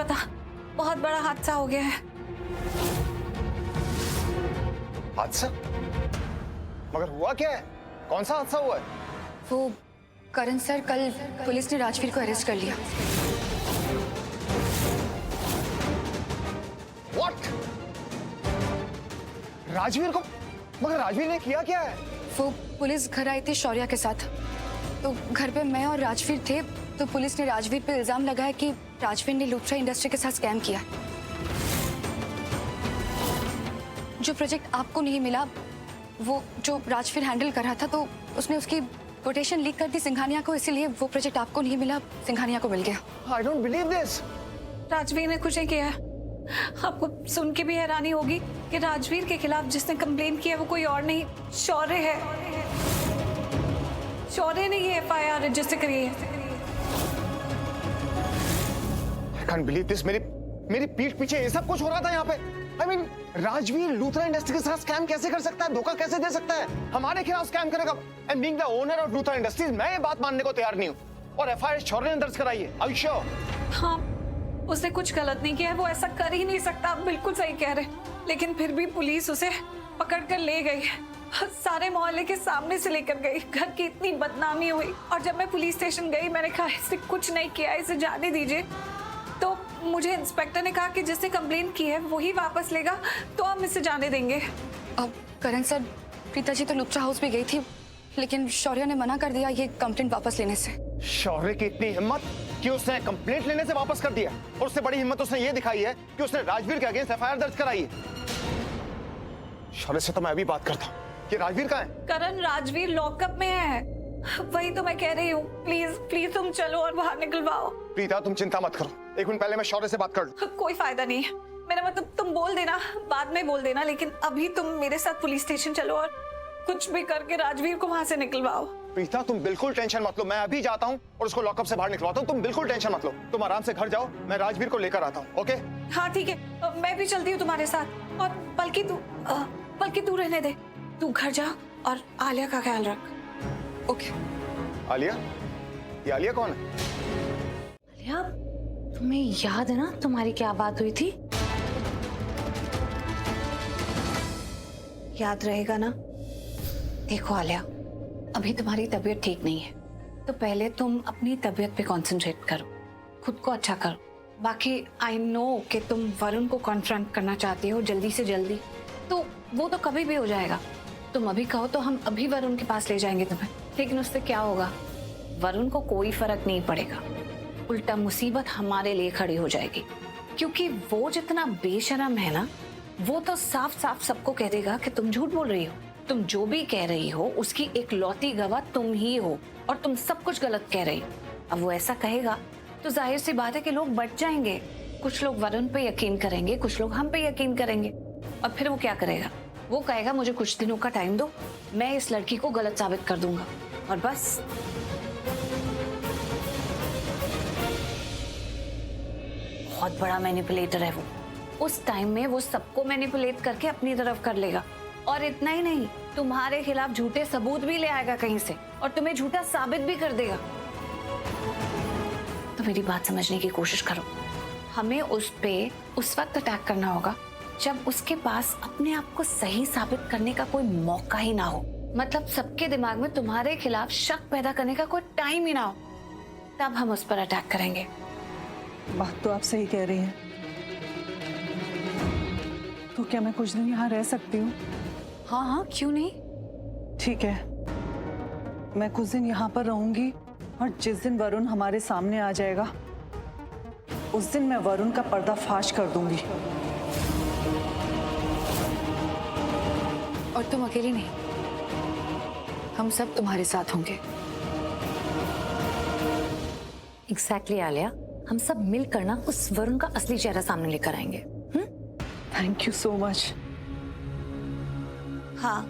पता, बहुत बड़ा हादसा हो गया है। हादसा? मगर हुआ क्या है? कौन सा हादसा हुआ है? वो करण सर, कल पुलिस ने राजवीर को अरेस्ट कर लिया। What? राजवीर को? मगर राजवीर ने किया क्या है? वो पुलिस घर आई थी शौर्या के साथ, तो घर पे मैं और राजवीर थे, तो पुलिस ने राजवीर पे इल्जाम लगाया कि राजवीर ने लुथरा इंडस्ट्री के साथ स्कैम किया। जो प्रोजेक्ट आपको नहीं मिला, वो जो राजवीर हैंडल कर रहा था, तो उसने उसकी कोटेशन लीक कर दी सिंघानिया को, इसीलिए वो प्रोजेक्ट आपको नहीं मिला, सिंघानिया को मिल गया। I don't believe this. Rajveer ने कुछ नहीं किया है। आपको सुन के भी हैरानी होगी कि राजवीर के खिलाफ जिसने कंप्लेन किया वो कोई और नहीं, शौर्य है। शौर्य ने ये FIR रजिस्टर करी है। I can't believe this. मेरी पीठ पीछे ये सब कुछ हो रहा था यहाँ पे। I mean, Rajveer Luthra industry के साथ स्कैम कैसे कर सकता है, धोखा कैसे दे सकता है, हमारे खिलाफ स्कैम करेगा? And being the owner of Luthra industries, मैं ये बात मानने को तैयार नहीं हूँ। और FIR शौर्य ने दर्ज कराई है। Are you sure? हाँ, उसने कुछ गलत नहीं किया है, वो ऐसा कर ही नहीं सकता। आप बिल्कुल सही कह रहे हैं, लेकिन फिर भी पुलिस उसे पकड़ कर ले गई, सारे मोहल्ले के सामने से लेकर गई। घर की इतनी बदनामी हुई, और जब मैं पुलिस स्टेशन गई, मैंने कहा इसने कुछ नहीं किया, इसे जाने दीजिए। तो मुझे इंस्पेक्टर ने कहा कि जिसने कंप्लेन की है वही वापस लेगा, तो हम इसे जाने देंगे। अब करण सर, प्रीता जी तो लुथरा हाउस भी गई थी, लेकिन शौर्य ने मना कर दिया ये कंप्लेंट वापस लेने से। शौर्य की इतनी हिम्मत कि उसने कंप्लेंट लेने से वापस कर दिया, और उससे बड़ी हिम्मत उसने ये दिखाई है कि उसने राजवीर के अगेंस्ट FIR दर्ज कराई है। शौर्य से तो मैं अभी बात करता हूँ कि राजवीर कहाँ है? करण, राजवीर लॉकअप में है। वही तो मैं कह रही हूँ, प्लीज प्लीज तुम चलो और बाहर निकलवाओ। प्रीता, तुम चिंता मत करो, एक मिनट पहले मैं शौर्य से बात कर लूं। कोई फायदा नहीं है, मेरा मतलब तुम बोल देना, बाद में बोल देना, लेकिन अभी तुम मेरे साथ पुलिस स्टेशन चलो और कुछ भी करके राजवीर को वहां से निकलवाओ। प्रीता, तुम बिल्कुल टेंशन मत लो, मैं अभी जाता हूँ और उसको लॉकअप से बाहर निकलवाता हूँ। तुम बिल्कुल टेंशन मत लो, तुम आराम से घर जाओ, मैं राजवीर को लेकर आता हूँ। ओके? हाँ ठीक है, मैं भी चलती हूँ तुम्हारे साथ। और बल्कि तू रहने दे, तू घर जा और आलिया का ख्याल रख। ओके। आलिया? ये आलिया कौन है? आलिया, तुम्हें याद है ना तुम्हारी क्या बात हुई थी? याद रहेगा ना? देखो आलिया, अभी तुम्हारी तबीयत ठीक नहीं है, तो पहले तुम अपनी तबीयत पे कंसंट्रेट करो, खुद को अच्छा करो। बाकी आई नो कि तुम वरुण को कॉन्फ्रंट करना चाहती हो जल्दी से जल्दी, तो वो तो कभी भी हो जाएगा। तुम अभी कहो तो हम अभी वरुण के पास ले जाएंगे तुम्हें, लेकिन उससे क्या होगा? वरुण को कोई फर्क नहीं पड़ेगा, उल्टा मुसीबत हमारे लिए खड़ी हो जाएगी, क्योंकि वो जितना बेशरम है ना, वो तो साफ साफ सबको कह देगा कि तुम झूठ बोल रही हो। तुम जो भी कह रही हो उसकी एक लौती गवाह तुम ही हो, और तुम सब कुछ गलत कह रही हो। अब वो ऐसा कहेगा तो जाहिर सी बात है कि लोग बच जाएंगे। कुछ लोग वरुण पे यकीन करेंगे, कुछ लोग हम पे यकीन करेंगे, और फिर वो क्या करेगा? वो कहेगा मुझे कुछ दिनों का टाइम दो, मैं इस लड़की को गलत साबित कर दूंगा, और बस। बहुत बड़ा मैनिपुलेटर है वो। उस टाइम में वो सबको मैनिपुलेट करके अपनी तरफ कर लेगा, और इतना ही नहीं, तुम्हारे खिलाफ झूठे सबूत भी ले आएगा कहीं से, और तुम्हें झूठा साबित भी कर देगा। तो मेरी बात समझने की कोशिश करो। हमें उस पे उस वक्त अटैक करना होगा जब उसके पास अपने आप को सही साबित करने का कोई मौका ही ना हो, मतलब सबके दिमाग में तुम्हारे खिलाफ शक पैदा करने का कोई टाइम ही ना हो, तब हम उस पर अटैक करेंगे। बात तो आप सही कह रही हैं। तो क्या मैं कुछ दिन यहाँ रह सकती हूँ? हाँ हाँ, क्यों नहीं। ठीक है, मैं कुछ दिन यहाँ पर रहूंगी, और जिस दिन वरुण हमारे सामने आ जाएगा उस दिन मैं वरुण का पर्दाफाश कर दूंगी। और तुम अकेली नहीं, हम सब तुम्हारे साथ होंगे। एग्जैक्टली आलिया, हम सब मिलकर ना उस वरुण का असली चेहरा सामने लेकर आएंगे। Thank you so much. हाँ,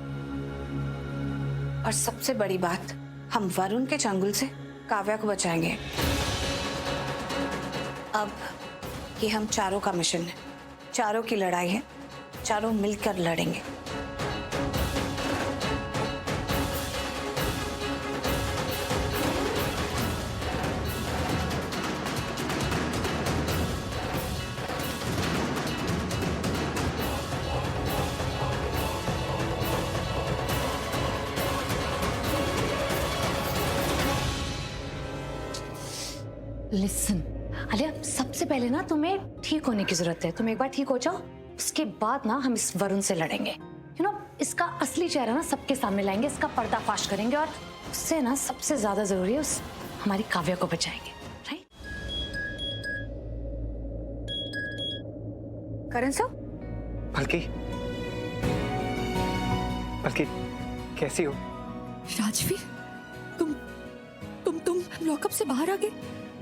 और सबसे बड़ी बात, हम वरुण के चंगुल से काव्या को बचाएंगे। अब ये हम चारों का मिशन है, चारों की लड़ाई है, चारों मिलकर लड़ेंगे। लिसन आलिया, सबसे पहले ना तुम्हें ठीक होने की जरूरत है। तुम एक बार ठीक हो जाओ, उसके बाद ना हम इस वरुण से लड़ेंगे। यू नो, इसका असली चेहरा ना सबके सामने लाएंगे, इसका पर्दाफाश करेंगे और उससे ना सबसे ज्यादा जरूरी है उस हमारी काव्या को बचाएंगे। राइट? करण सर, पलकी, पलकी कैसी हो? राजवीर, तुम लॉकअप से बाहर आ गए?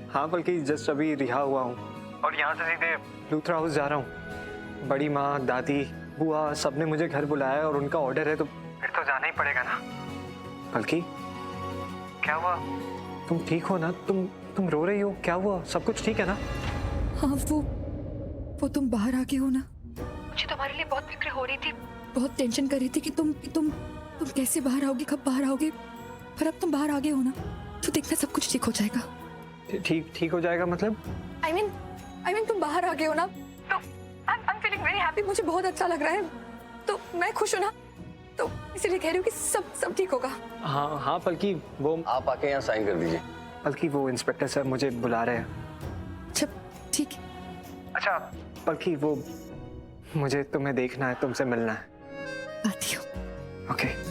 हाँ पलकी, जस्ट अभी रिहा हुआ हूँ और यहाँ से सीधे लूथरा हाउस जा रहा हूँ। बड़ी माँ, दादी, बुआ सबने मुझे घर बुलाया है और उनका ऑर्डर है तो फिर तो जाना ही पड़ेगा ना। पलकी, क्या हुआ? तुम ठीक हो ना? तुम रो रही हो, क्या हुआ? सब कुछ ठीक है ना? हाँ, वो तुम बाहर आ गए हो ना। मुझे तुम्हारे लिए बहुत फिक्र हो रही थी, बहुत टेंशन कर रही थी कि तुम कैसे बाहर आओगे, कब बाहर आओगे। पर अब तुम बाहर आ गए हो ना, तो देखना सब कुछ ठीक हो जाएगा। ठीक हो जाएगा मतलब? I mean तुम बाहर आ गए हो ना, तो I'm feeling very happy। मुझे बहुत अच्छा लग रहा है, तो मैं खुश हूँ ना, तो इसीलिए कह रही हूँ कि सब ठीक होगा। हाँ पलकी, वो आप आके यहाँ साइन कर दीजिए। पलकी, वो इंस्पेक्टर सर मुझे बुला रहे हैं। अच्छा ठीक है। अच्छा पलकी, वो मुझे तुम्हें देखना है, तुमसे मिलना है। आती हूँ। ओके।